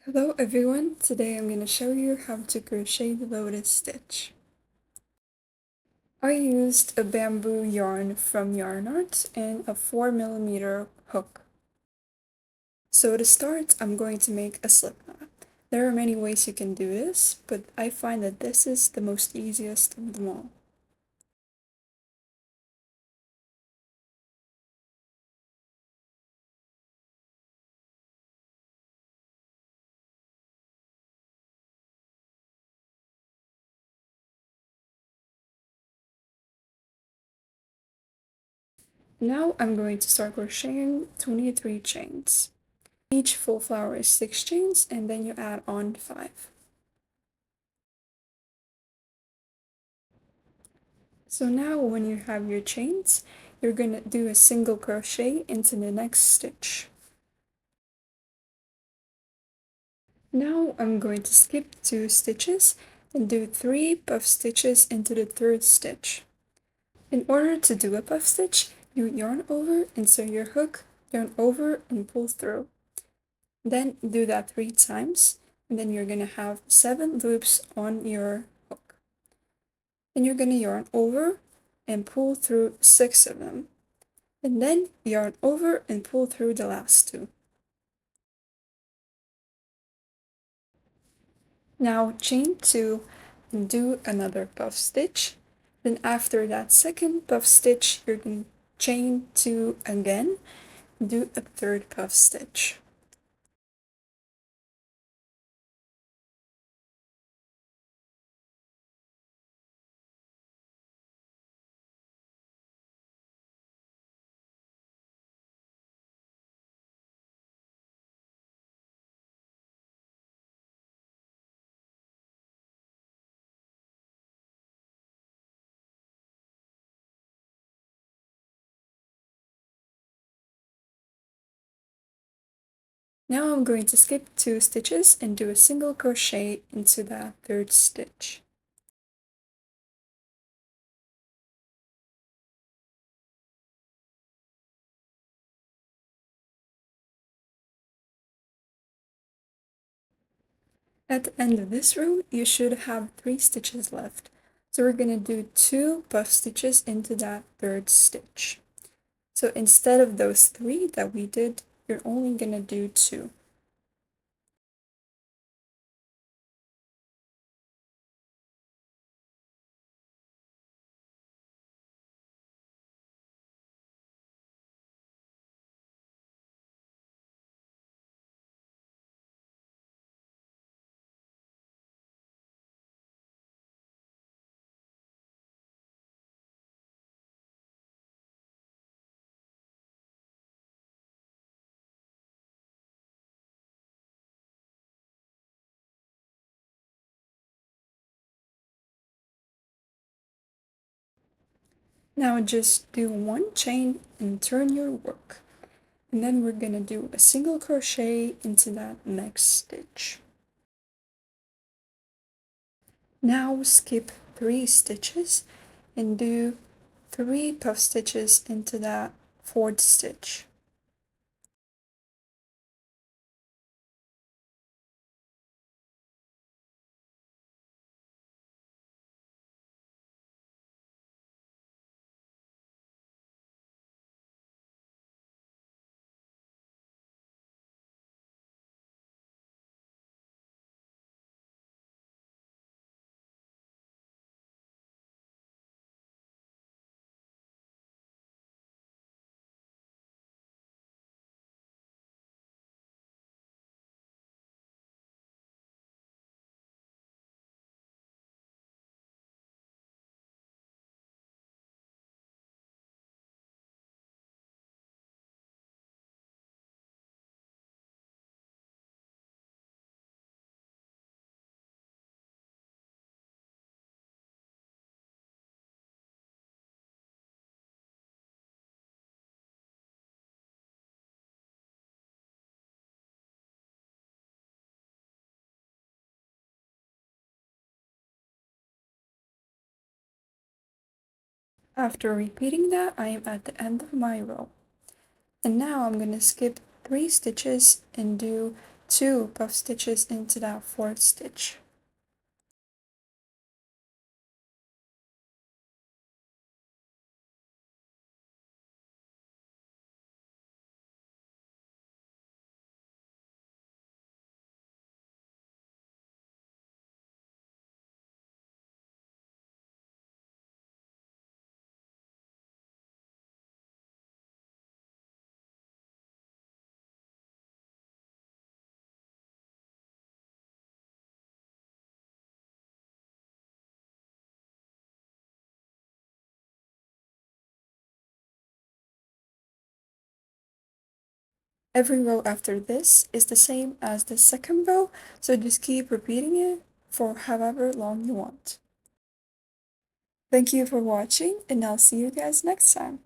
Hello everyone, today I'm going to show you how to crochet the lotus stitch. I used a bamboo yarn from Yarnart and a 4mm hook. So to start, I'm going to make a slip knot. There are many ways you can do this, but I find that this is the most easiest of them all. Now I'm going to start crocheting 23 chains. Each full flower is 6 chains, and then you add on 5. So now when you have your chains, you're going to do a single crochet into the next stitch. Now I'm going to skip 2 stitches and do 3 puff stitches into the 3rd stitch. In order to do a puff stitch, you yarn over, insert your hook, yarn over and pull through. Then do that 3 times, and then you're going to have 7 loops on your hook. Then you're going to yarn over and pull through 6 of them. And then yarn over and pull through the last 2. Now chain 2 and do another puff stitch. Then after that second puff stitch, you're going to chain 2 again, do a 3rd puff stitch. Now I'm going to skip 2 stitches and do a single crochet into that 3rd stitch. At the end of this row, you should have 3 stitches left. So we're going to do 2 puff stitches into that 3rd stitch. So instead of those 3 that we did, you're only going to do 2. Now just do 1 chain and turn your work. And then we're gonna do a single crochet into that next stitch. Now skip 3 stitches and do 3 puff stitches into that 4th stitch. After repeating that, I am at the end of my row. And now I'm gonna skip 3 stitches and do 2 puff stitches into that 4th stitch. Every row after this is the same as the second row, so just keep repeating it for however long you want. Thank you for watching, and I'll see you guys next time.